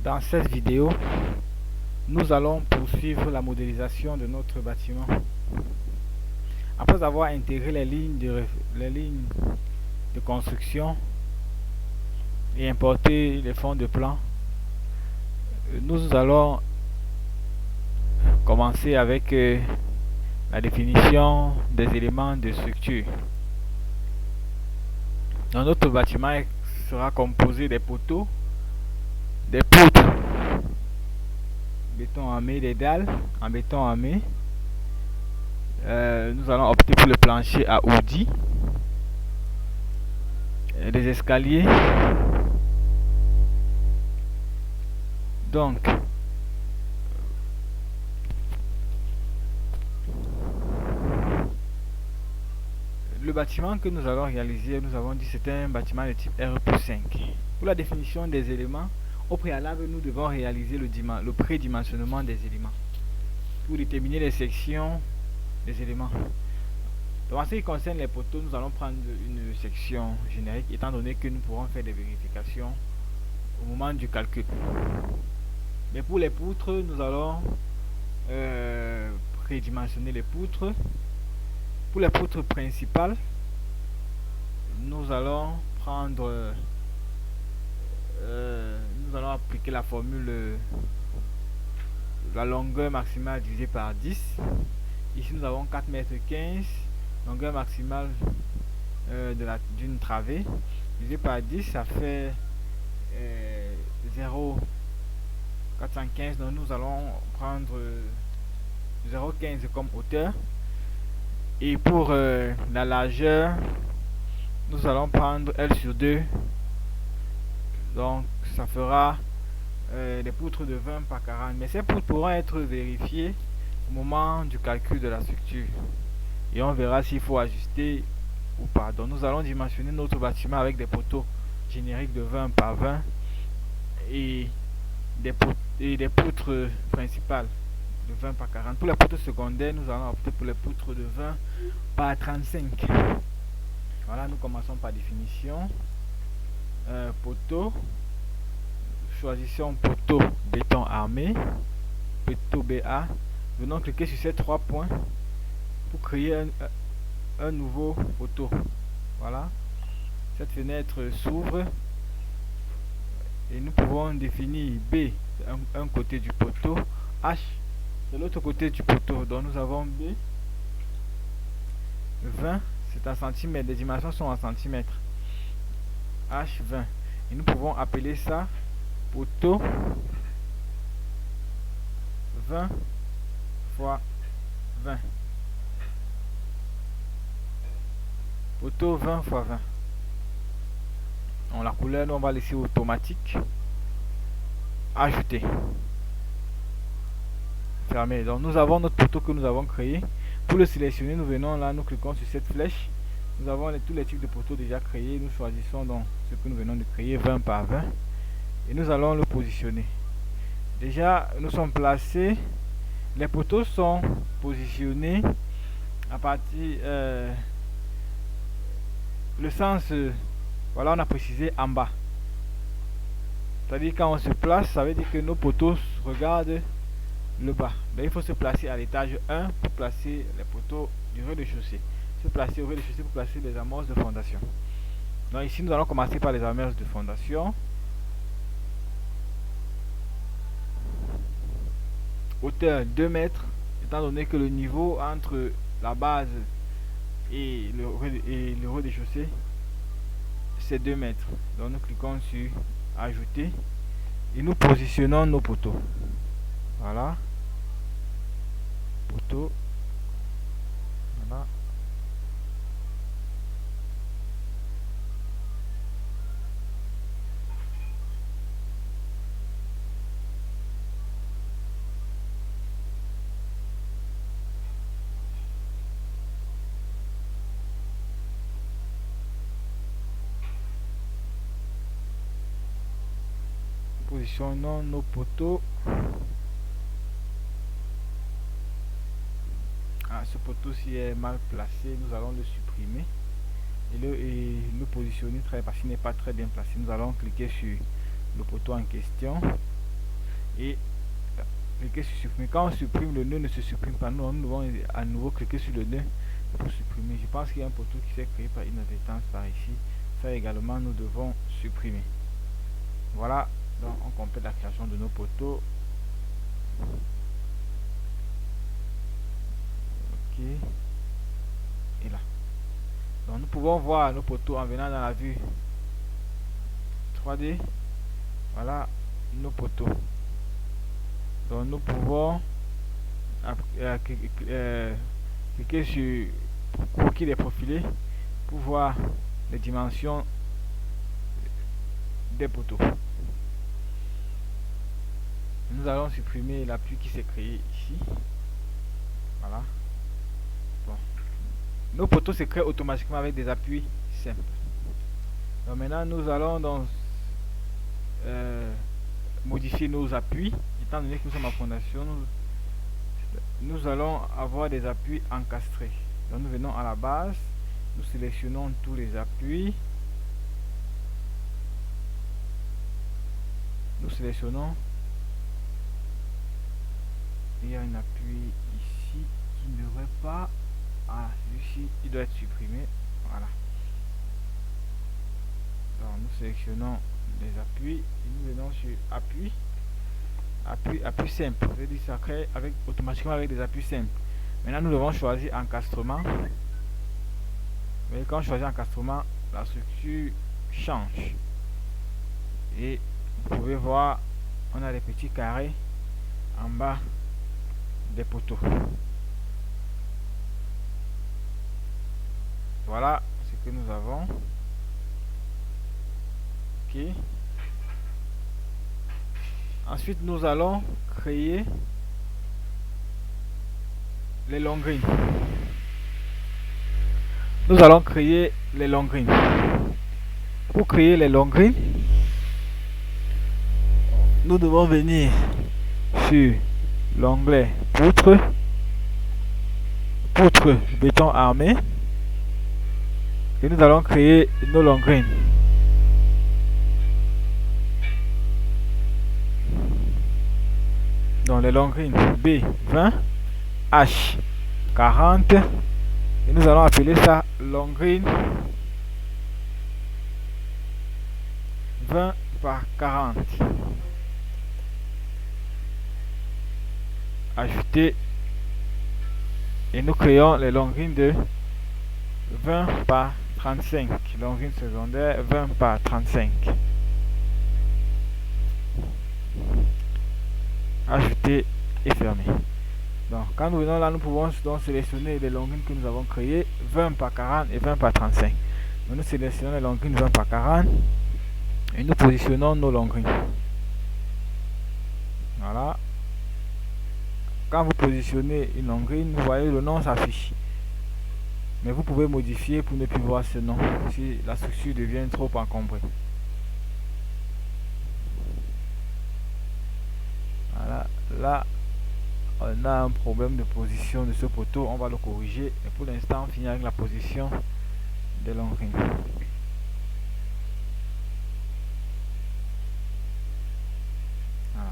Dans cette vidéo, nous allons poursuivre la modélisation de notre bâtiment. Après avoir intégré les lignes de construction et importé les fonds de plan, nous allons commencer avec la définition des éléments de structure. Donc, notre bâtiment sera composé des poteaux, des poutres, béton armé, des dalles en béton armé. Nous allons opter pour le plancher à houdis, des escaliers. Donc, le bâtiment que nous allons réaliser, nous avons dit c'est un bâtiment de type R+5. Pour la définition des éléments, au préalable, nous devons réaliser le prédimensionnement des éléments pour déterminer les sections des éléments. Donc, en ce qui concerne les poteaux, nous allons prendre une section générique étant donné que nous pourrons faire des vérifications au moment du calcul. Mais pour les poutres, nous allons prédimensionner les poutres. Pour les poutres principales, nous allons prendre nous allons appliquer la formule la longueur maximale divisée par 10. Ici nous avons 4,15 m, longueur maximale d'une travée divisée par 10, ça fait 0,415. Donc nous allons prendre 0,15 comme hauteur. Et pour la largeur, nous allons prendre L sur 2. Donc ça fera des poutres de 20 par 40. Mais ces poutres pourront être vérifiées au moment du calcul de la structure. Et on verra s'il faut ajuster ou pas. Donc nous allons dimensionner notre bâtiment avec des poteaux génériques de 20 par 20 et des poutres principales de 20 par 40. Pour les poutres secondaires, nous allons opter pour les poutres de 20 par 35. Voilà, nous commençons par définition. Poteau. Choisissons poteau béton armé, poteau BA. Venons cliquer sur ces 3 points pour créer un nouveau poteau. Voilà, cette fenêtre s'ouvre et nous pouvons définir B, un côté du poteau, H de l'autre côté du poteau. Donc nous avons B 20, c'est en centimètres, les dimensions sont en centimètres, H 20, et nous pouvons appeler ça poteau 20 fois 20. Poteau 20 fois 20. Donc la couleur, nous on va laisser automatique. Ajouter. Fermer. Donc nous avons notre poteau que nous avons créé. Pour le sélectionner, nous venons là, nous cliquons sur cette flèche. Nous avons tous les types de poteaux déjà créés. Nous choisissons donc ce que nous venons de créer, 20 par 20. Et nous allons le positionner. Déjà, nous sommes placés. Les poteaux sont positionnés à partir le sens, voilà, on a précisé en bas. C'est-à-dire quand on se place, ça veut dire que nos poteaux regardent le bas. Donc il faut se placer à l'étage 1 pour placer les poteaux du rez-de-chaussée. Se placer au rez-de-chaussée pour placer les amorces de fondation. Donc ici nous allons commencer par les amorces de fondation. Hauteur 2 mètres, étant donné que le niveau entre la base et le rez-de-chaussée c'est 2 mètres. Donc nous cliquons sur ajouter et nous positionnons nos poteaux. Voilà, poteau, voilà. Positionnons nos poteaux. Ce poteau-ci est mal placé, nous allons le supprimer et le positionner parce qu'il n'est pas très bien placé. Nous allons cliquer sur le poteau en question et cliquer sur supprimer. Quand on supprime, le nœud ne se supprime pas. Nous devons à nouveau cliquer sur le nœud pour supprimer. Je pense qu'il y a un poteau qui s'est créé par inadvertance par ici. Ça également, nous devons supprimer. Voilà, donc on complète la création de nos poteaux. Ok. Et là. Donc nous pouvons voir nos poteaux en venant dans la vue 3D. Voilà nos poteaux. Donc nous pouvons cliquer sur croquis des profilés pour voir les dimensions des poteaux. Nous allons supprimer l'appui qui s'est créé ici. Voilà. Bon. Nos poteaux se créent automatiquement avec des appuis simples. Donc maintenant nous allons donc modifier nos appuis. Étant donné que nous sommes en fondation, nous allons avoir des appuis encastrés. Donc nous venons à la base, nous sélectionnons tous les appuis. Nous sélectionnons. Il y a un appui ici qui ne devrait pas. Ah, celui-ci, il doit être supprimé. Voilà. Donc nous sélectionnons les appuis et nous venons sur appui. Appui simple. C'est-à-dire ça crée automatiquement avec des appuis simples. Maintenant nous devons choisir encastrement. Mais quand on choisit encastrement, la structure change. Et vous pouvez voir, on a des petits carrés en bas des poteaux. Voilà ce que nous avons. Ok. Ensuite, nous allons créer les longrines. Nous allons créer les longrines. Pour créer les longrines, nous devons venir sur l'onglet poutre, béton armé, et nous allons créer nos longrines. Donc les longrines B20, H40, et nous allons appeler ça longrine 20 par 40. Ajouter, et nous créons les longrines de 20 par 35, longrine secondaire 20 par 35. Ajouter et fermer. Donc quand nous venons là, nous pouvons donc sélectionner les longrines que nous avons créées, 20 par 40 et 20 par 35. Donc, nous sélectionnons les longrines 20 par 40 et nous positionnons nos longrines. Voilà. Quand vous positionnez une longrine, vous voyez le nom s'affiche. Mais vous pouvez modifier pour ne plus voir ce nom si la structure devient trop encombrée. Voilà, là on a un problème de position de ce poteau, on va le corriger. Et pour l'instant, on finit avec la position des longrines. Voilà.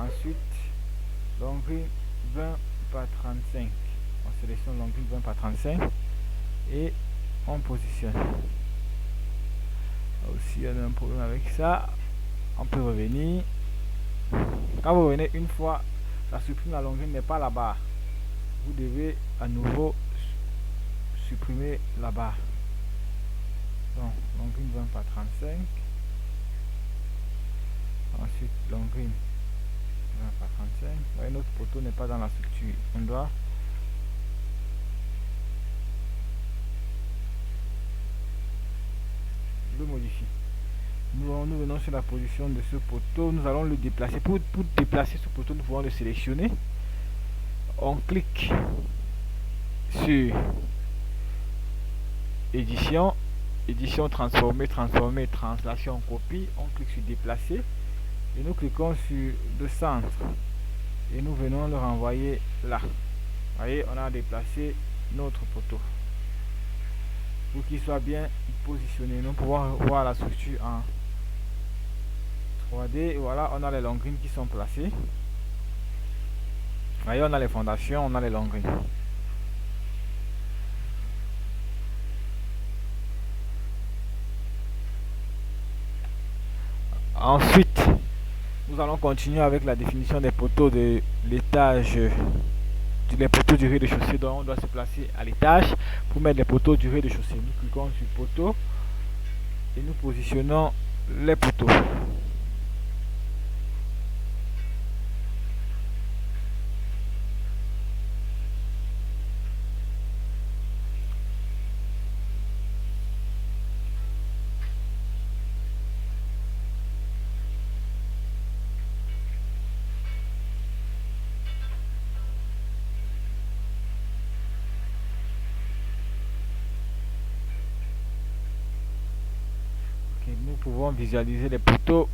Ensuite, longrine 20 par 35. On sélectionne longrine 20 par 35 et on positionne. Là aussi, on a un problème avec ça. On peut revenir. Quand vous revenez une fois, ça supprime la longrine, n'est pas la barre. Vous devez à nouveau supprimer la barre. Donc, longrine 20 par 35. Ensuite, longrine 20 par 35. Vous voyez, notre poteau n'est pas dans la structure. On doit le modifier. Nous venons sur la position de ce poteau. Nous allons le déplacer. Pour déplacer ce poteau, nous pouvons le sélectionner. On clique sur édition, transformer, translation, copie. On clique sur déplacer et nous cliquons sur le centre et nous venons le renvoyer là. Vous voyez, on a déplacé notre poteau pour qu'il soit bien positionné. Nous pouvons voir la structure en 3D, voilà, on a les longrines qui sont placées. Voyez, on a les fondations, on a les longrines. Ensuite, nous allons continuer avec la définition des poteaux de l'étage, les poteaux du rez-de-chaussée. Donc on doit se placer à l'étage pour mettre les poteaux du rez-de-chaussée. Nous cliquons sur poteau et nous positionnons les poteaux. Nous pouvons visualiser les poteaux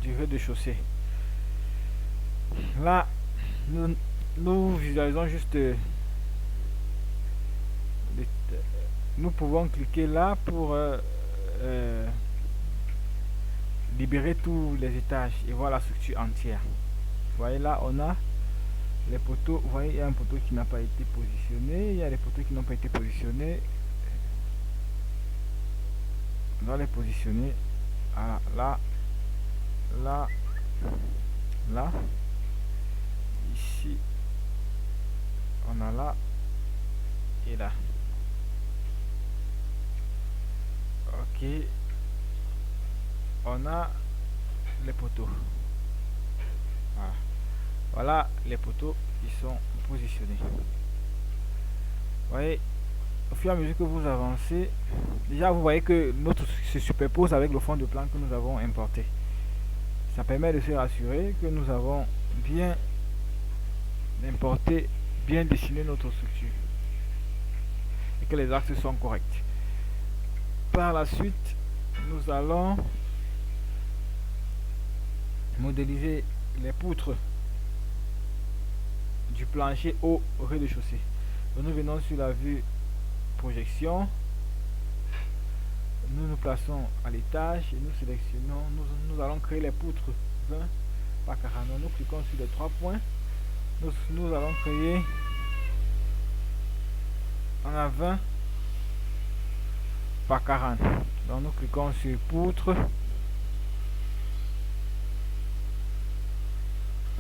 du rez-de-chaussée. Là, nous visualisons juste. Nous pouvons cliquer là pour libérer tous les étages et voir la structure entière. Vous voyez là, on a les poteaux. Vous voyez, il y a un poteau qui n'a pas été positionné. Il y a les poteaux qui n'ont pas été positionnés. On va les positionner là, là, là. Ici, on a là et là. Ok. On a les poteaux. Voilà. Voilà les poteaux qui sont positionnés. Vous voyez, au fur et à mesure que vous avancez, déjà vous voyez que notre se superpose avec le fond de plan que nous avons importé. Ça permet de se rassurer que nous avons bien importé, bien dessiné notre structure et que les axes sont corrects. Par la suite, nous allons modéliser les poutres du plancher au rez-de-chaussée. Donc nous venons sur la vue projection, nous nous plaçons à l'étage et nous sélectionnons, nous allons créer les poutres 20 par 40. Nous cliquons sur les 3 points, nous allons créer, on a 20 par 40. Donc nous cliquons sur poutre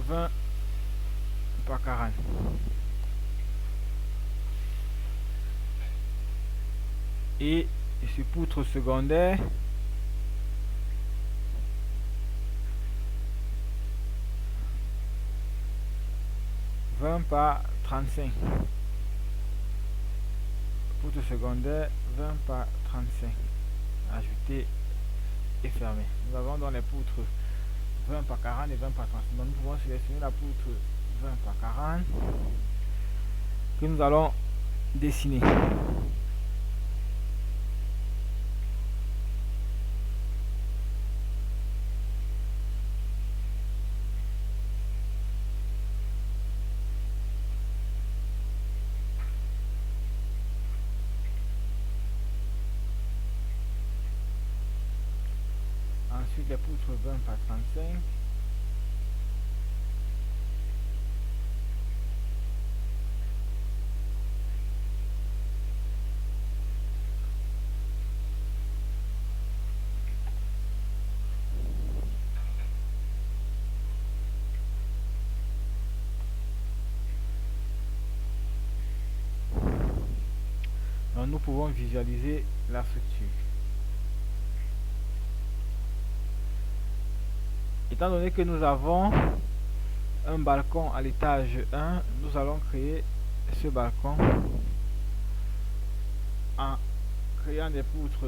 20 par 40. Et sur poutre secondaire, par 35. Poutre secondaire 20 par 35. Ajouter et fermer. Nous avons dans les poutres 20 par 40 et 20 par 35. Donc nous pouvons sélectionner la poutre 20 par 40 que nous allons dessiner. Ensuite les poutres 20 par 35. Donc nous pouvons visualiser la structure. Étant donné que nous avons un balcon à l'étage 1, nous allons créer ce balcon en créant des poutres,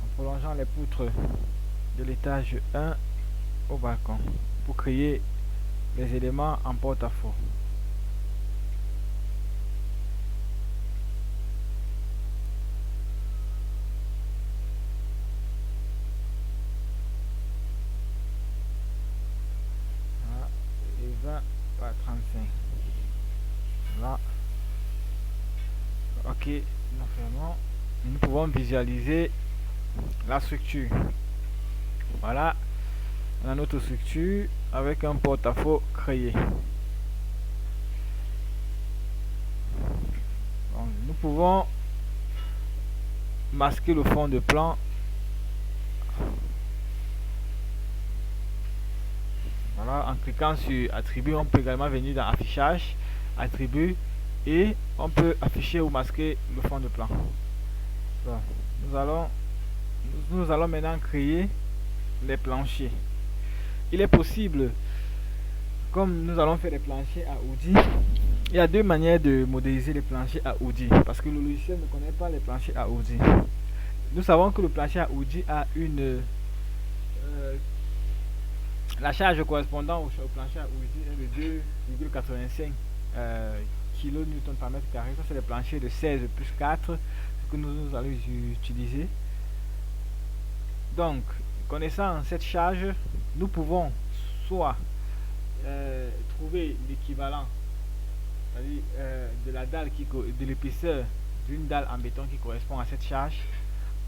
en prolongeant les poutres de l'étage 1 au balcon pour créer les éléments en porte-à-faux. Et 20 par 35. Là. Ok, nous fermons. Nous pouvons visualiser la structure. Voilà, on a notre structure avec un porte-à-faux créé. Donc, nous pouvons masquer le fond de plan. Voilà, en cliquant sur attribut, on peut également venir dans affichage, attribut, et on peut afficher ou masquer le fond de plan. Donc, nous allons maintenant créer les planchers. Il est possible, comme nous allons faire des planchers à Audi, il y a deux manières de modéliser les planchers à Audi, parce que le logiciel ne connaît pas les planchers à Audi. Nous savons que le plancher à Audi a la charge correspondant au plancher à Audi est de 2,85 kN par mètre carré. Ça, c'est le plancher de 16 plus 4 que nous allons utiliser. Donc, connaissant cette charge, nous pouvons soit trouver l'équivalent, c'est-à-dire de la dalle de l'épaisseur d'une dalle en béton qui correspond à cette charge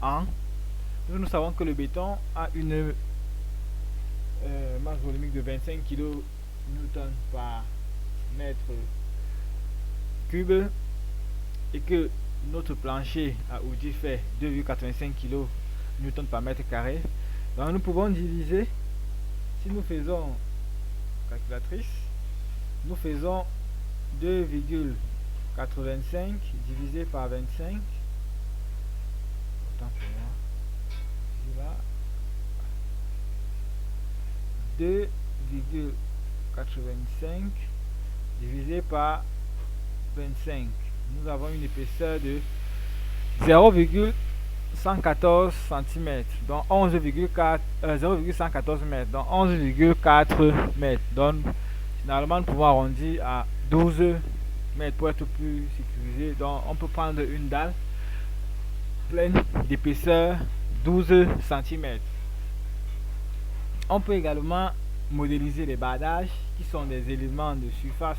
en. Nous savons que le béton a une masse volumique de 25 kN par mètre cube et que notre plancher à Audi fait 2,85 kN par mètre carré. Donc nous pouvons diviser, si nous faisons calculatrice, nous faisons 2,85 divisé par 25, autant pour moi, là, 2,85 divisé par 25. Nous avons une épaisseur de 0,114 cm, donc 0,114 mètres, donc 11,4 mètres. Donc, finalement, nous pouvons arrondir à 12 mètres pour être plus sécurisé. Donc, on peut prendre une dalle pleine d'épaisseur 12 cm. On peut également modéliser les bardages qui sont des éléments de surface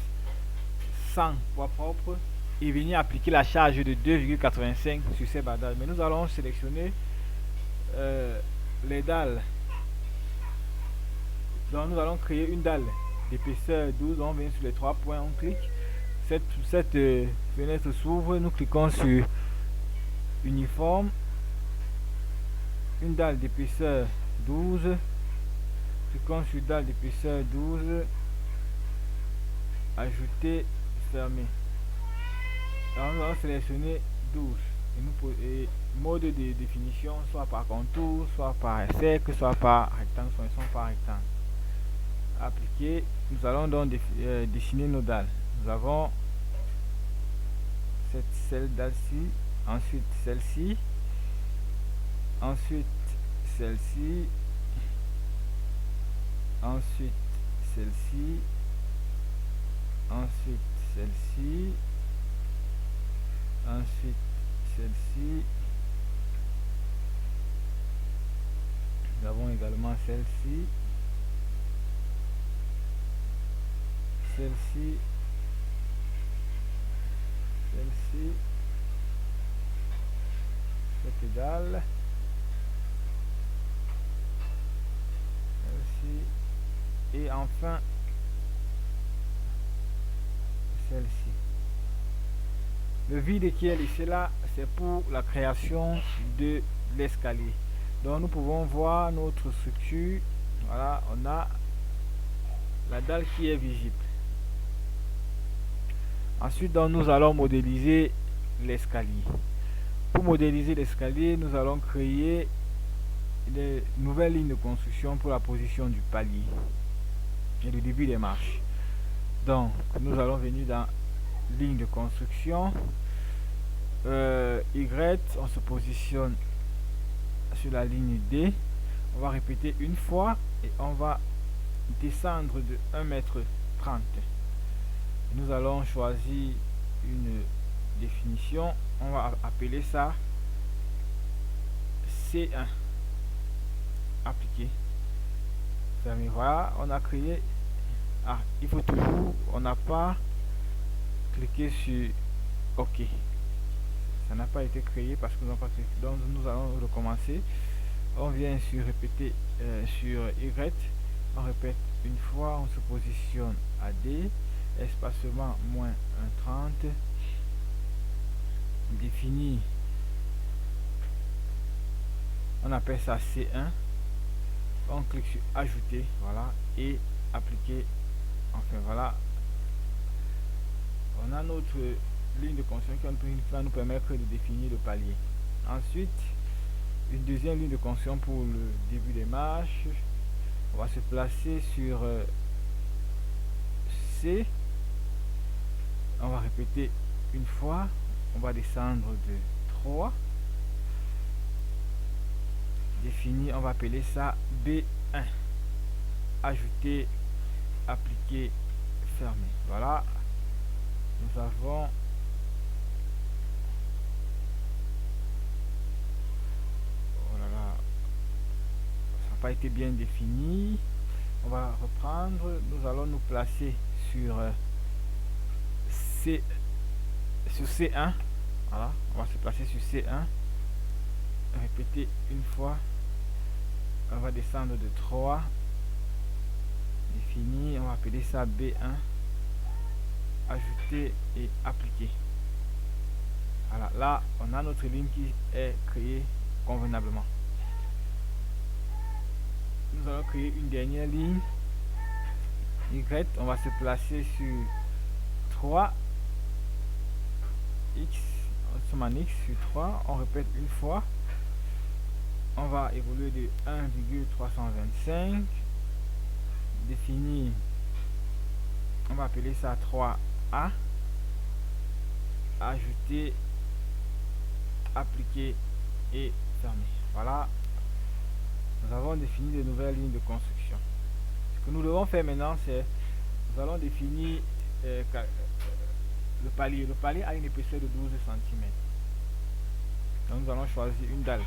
sans poids propre et venir appliquer la charge de 2,85 sur ces bardages. Mais nous allons sélectionner les dalles. Donc nous allons créer une dalle d'épaisseur 12. On vient sur les trois points, on clique. Cette fenêtre s'ouvre. Nous cliquons sur uniforme, une dalle d'épaisseur 12. Cliquons sur dalle d'épaisseur 12, ajouter, fermer. Alors nous allons sélectionner 12 et mode de définition, soit par contour, soit par cercle, soit par rectangle, soit par rectangle. Appliquer. Nous allons donc dessiner nos dalles. Nous avons celle dalle-ci, ensuite celle-ci, ensuite celle-ci, ensuite celle-ci, ensuite celle-ci, ensuite celle-ci. Nous avons également celle-ci, celle-ci, celle-ci, cette dalle, celle-ci, et enfin celle-ci. Le vide qui est laissé là, c'est pour la création de l'escalier. Donc nous pouvons voir notre structure. Voilà, on a la dalle qui est visible. Ensuite, donc, nous allons modéliser l'escalier. Pour modéliser l'escalier, nous allons créer des nouvelles lignes de construction pour la position du palier et le début des marches. Donc, nous allons venir dans ligne de construction. Y, on se positionne sur la ligne D. On va répéter une fois et on va descendre de 1,30 m. Nous allons choisir une définition. On va appeler ça C1. Appliquer. Fermer. Voilà, on a créé. Ah, il faut toujours, on n'a pas cliqué sur OK. Ça n'a pas été créé parce que nous n'avons pas cliqué. Donc nous allons recommencer. on vient sur répéter sur Y, on répète une fois, on se positionne à D, espacement moins 1,30, définit, on appelle ça C1, on clique sur ajouter, voilà, et appliquer, enfin voilà, on a notre ligne de construction qui va nous permettre de définir le palier. Ensuite, une deuxième ligne de construction pour le début des marches. On va se placer sur C. On va répéter une fois. On va descendre de 3. Définir, on va appeler ça B1. Ajouter, appliquer, fermer. Voilà. Nous avons pas été bien défini. On va reprendre, nous allons nous placer sur C1. Voilà, on va se placer sur C1, répéter une fois, on va descendre de 3, définir, on va appeler ça B1, ajouter et appliquer. Voilà, là on a notre ligne qui est créée convenablement. Nous allons créer une dernière ligne Y, on va se placer sur 3 X, on sommes en X sur 3, on répète une fois, on va évoluer de 1,325, définir, on va appeler ça 3A, ajouter, appliquer et fermer. Voilà, nous avons défini de nouvelles lignes de construction. Ce que nous devons faire maintenant, c'est nous allons définir le palier. Le palier a une épaisseur de 12 cm. Donc nous allons choisir une dalle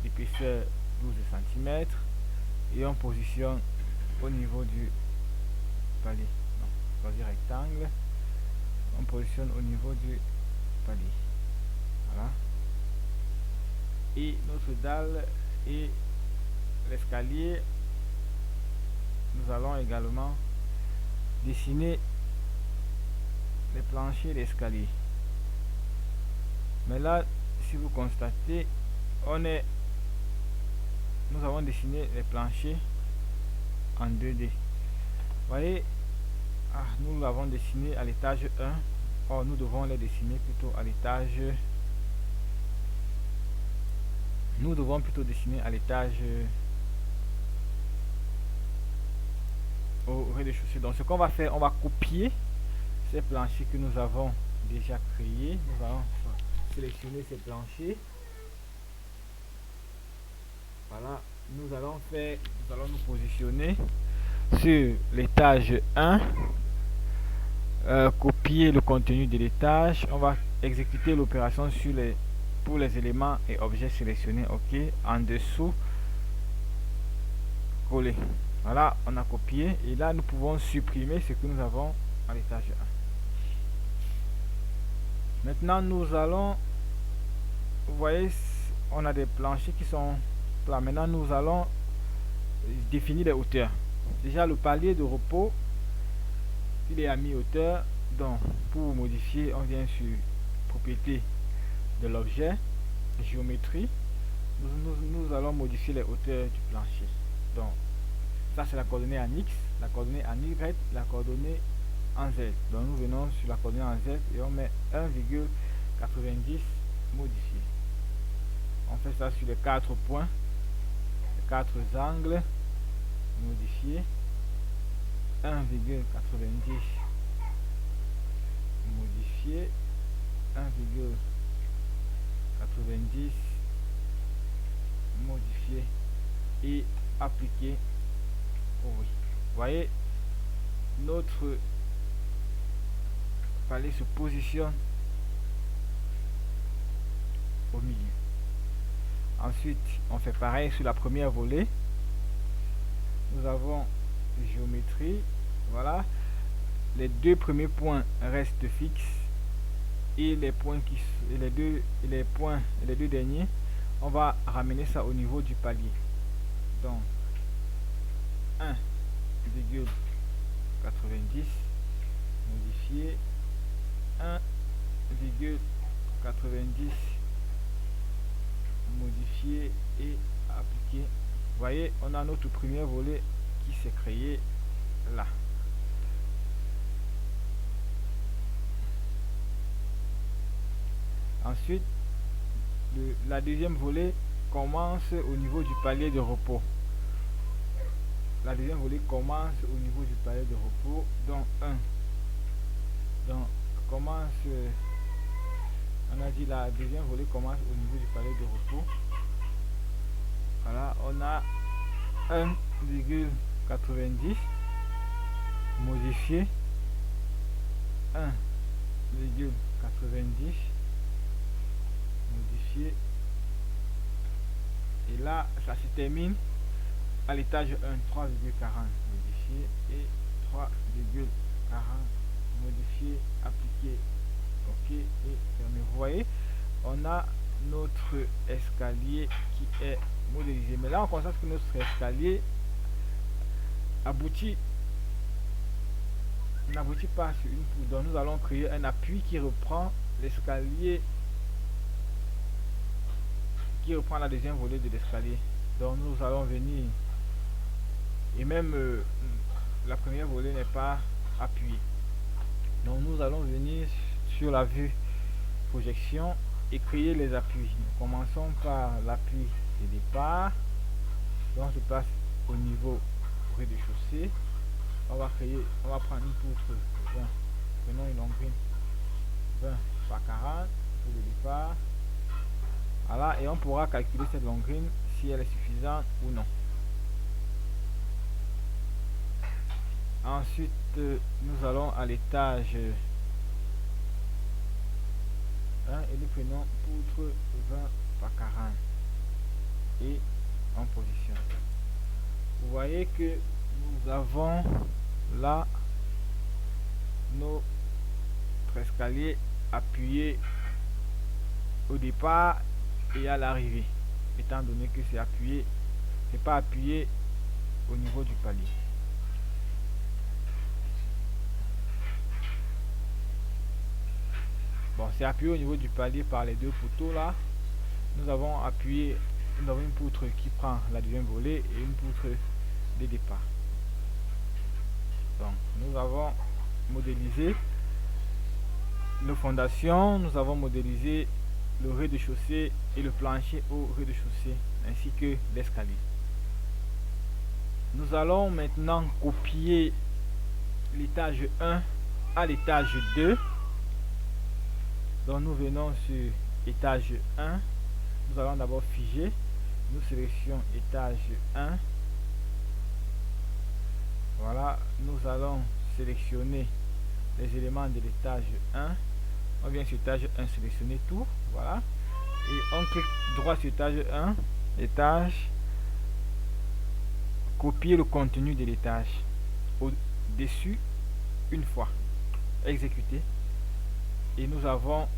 d'épaisseur 12 cm et on positionne au niveau du palier. Non, choisir rectangle. On positionne au niveau du palier. Voilà. Et notre dalle et l'escalier, nous allons également dessiner les planchers d'escalier. Mais là, si vous constatez, nous avons dessiné les planchers en 2D. Vous voyez, nous l'avons dessiné à l'étage 1. Or, nous devons les dessiner plutôt à l'étage. Nous devons plutôt dessiner à l'étage au rez-de-chaussée. Donc, ce qu'on va faire, on va copier ces planchers que nous avons déjà créés. Nous allons sélectionner ces planchers. Voilà, nous allons nous positionner sur l'étage 1, copier le contenu de l'étage. On va exécuter l'opération pour les éléments et objets sélectionnés. OK, en dessous, coller. Voilà, on a copié et là nous pouvons supprimer ce que nous avons à l'étage 1. Maintenant nous allons, vous voyez, on a des planchers qui sont plats. Maintenant nous allons définir les hauteurs. Déjà le palier de repos, il est à mi-hauteur. Donc pour modifier, on vient sur propriété de l'objet, géométrie. Nous allons modifier les hauteurs du plancher. Donc ça c'est la coordonnée en X, la coordonnée en Y, la coordonnée en Z. Donc nous venons sur la coordonnée en Z et on met 1,90 modifié. On fait ça sur les 4 points, les 4 angles, modifié, 1,90 modifié, 1,90 modifié et appliqué. Oh oui. Vous voyez, notre palier se positionne au milieu. Ensuite, on fait pareil sur la première volée. Nous avons géométrie. Voilà. Les deux premiers points restent fixes et les deux derniers, on va ramener ça au niveau du palier. Donc 1,90 modifier 1,90 modifier et appliquer. Vous voyez, on a notre premier volet qui s'est créé là. Ensuite, la deuxième volet commence au niveau du palier de repos. La deuxième volet commence au niveau du palier de repos. Donc 1. Donc commence. On a dit la deuxième volet commence au niveau du palier de repos. Voilà, on a 1,90 modifié 1,90 modifié, et là ça se termine à l'étage 1, 3,40 modifié et 3,40 modifié, appliqué, ok et fermé. Vous voyez, on a notre escalier qui est modélisé, mais là on constate que notre escalier n'aboutit pas sur une poutre. Donc nous allons créer un appui qui reprend l'escalier, qui reprend la deuxième volée de l'escalier. Donc nous allons venir, et même la première volée n'est pas appuyée. Donc nous allons venir sur la vue projection et créer les appuis. Nous commençons par l'appui de départ. Donc se place au niveau rez-de-chaussée. On va prendre une poutre 20, prenons une longueur 20 par 40 pour le départ. Voilà, et on pourra calculer cette longueur si elle est suffisante ou non. Ensuite, nous allons à l'étage 1 et nous prenons poutre 20 par 40 et en position. Vous voyez que nous avons là notre escalier appuyé au départ et à l'arrivée, étant donné que c'est appuyé, c'est pas appuyé au niveau du palier. Bon, c'est appuyé au niveau du palier par les deux poteaux là. Nous avons appuyé, nous avons une poutre qui prend la deuxième volée et une poutre de départ. Donc nous avons modélisé nos fondations, nous avons modélisé le rez-de-chaussée et le plancher au rez-de-chaussée ainsi que l'escalier. Nous allons maintenant copier l'étage 1 à l'étage 2. Donc nous venons sur étage 1, nous allons d'abord figer, nous sélectionnons étage 1. Voilà, nous allons sélectionner les éléments de l'étage 1. On vient sur étage 1, sélectionner tout, voilà. Et on clique droit sur étage 1, étage, copier le contenu de l'étage au-dessus une fois, exécuter. Et nous avons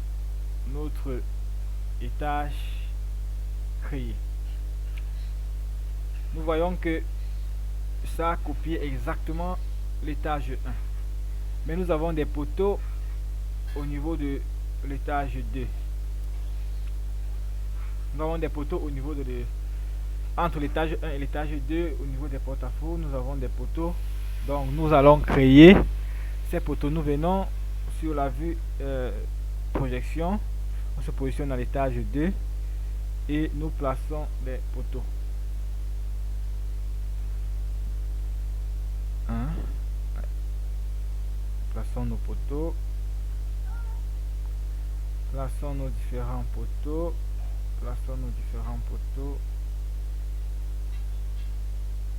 notre étage créé. Nous voyons que ça a copié exactement l'étage 1. Mais nous avons des poteaux au niveau de l'étage 2. Nous avons des poteaux au niveau de entre l'étage 1 et l'étage 2. Au niveau des porte-à-faux, nous avons des poteaux. Donc nous allons créer ces poteaux. Nous venons sur la vue projection, on se positionne à l'étage 2 et nous plaçons les poteaux. Plaçons nos poteaux, plaçons nos différents poteaux,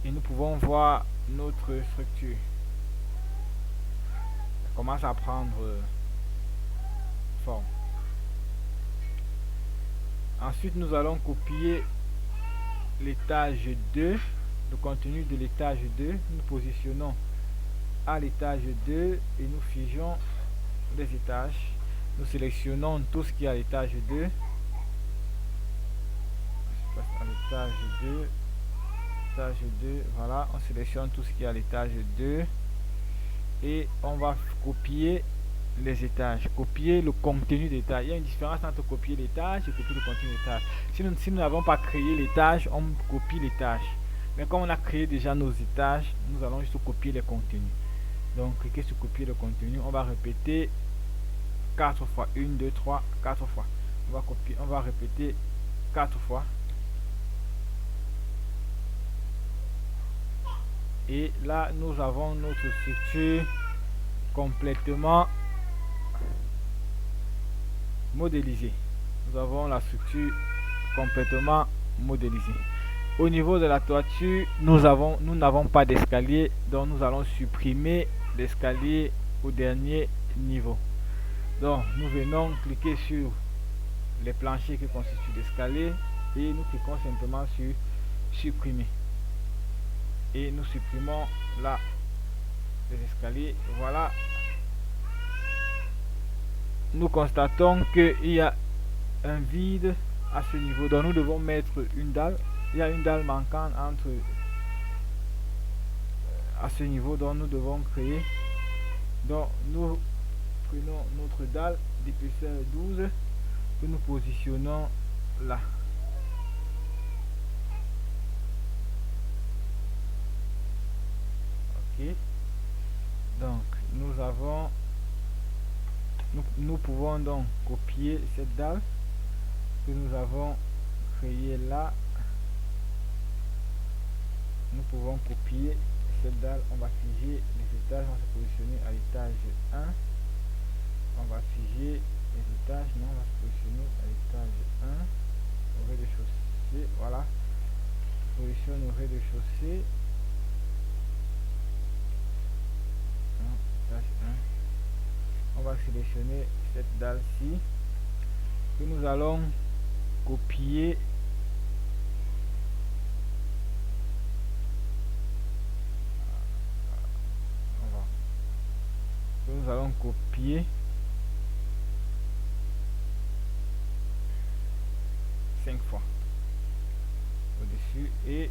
et nous pouvons voir notre structure. Elle commence à prendre forme. Ensuite, nous allons copier l'étage 2, le contenu de l'étage 2. Nous positionnons à l'étage 2 et nous figeons les étages. Nous sélectionnons tout ce qui est à l'étage 2. passe à l'étage 2. Étage 2, voilà, on sélectionne tout ce qui est à l'étage 2 et on va copier les étages, copier le contenu d'étage. Il y a une différence entre copier l'étage et copier le contenu d'étage. Si nous n'avons pas créé l'étage, on copie l'étage. Mais comme on a créé déjà nos étages, nous allons juste copier les contenus. Donc, cliquez sur copier le contenu. On va répéter 4 fois. 1, 2, 3, 4 fois. On va répéter 4 fois. Et là, nous avons notre structure complètement modélisée. Nous avons la structure complètement modélisée. Au niveau de la toiture, nous n'avons pas d'escalier, donc nous allons supprimer l'escalier au dernier niveau. Donc, nous venons cliquer sur les planchers qui constituent l'escalier et nous cliquons simplement sur supprimer. Et nous supprimons là les escaliers. Voilà, nous constatons qu'il y a un vide à ce niveau, donc nous devons mettre une dalle. Il y a une dalle manquante entre à ce niveau, donc nous devons créer. Donc nous prenons notre dalle d'épaisseur 12 que nous positionnons là. Ok, donc nous pouvons donc copier cette dalle que nous avons créée là. Nous pouvons copier cette dalle. On va figer les étages. On va se positionner à l'étage 1. On va figer les étages. Non, on va se positionner à l'étage 1 au rez-de-chaussée. Voilà, positionne au rez-de-chaussée. Étage 1. On va sélectionner cette dalle-ci que nous allons copier. Nous allons copier 5 fois au-dessus et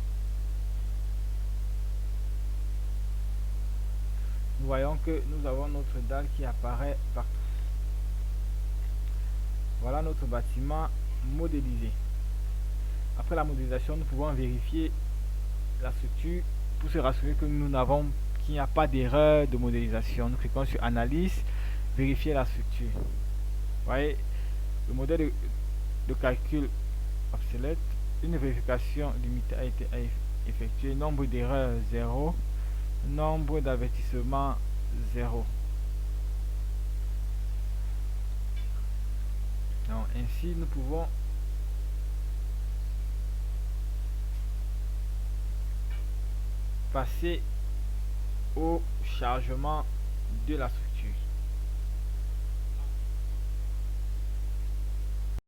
nous voyons que nous avons notre dalle qui apparaît partout. Voilà notre bâtiment modélisé. Après la modélisation, nous pouvons vérifier la structure pour se rassurer que qu'il n'y a pas d'erreur de modélisation. Nous cliquons sur analyse, vérifier la structure. Vous voyez, le modèle de calcul obsolète, une vérification limitée a été effectuée, nombre d'erreurs 0, nombre d'avertissements 0. Donc, ainsi nous pouvons passer au chargement de la structure.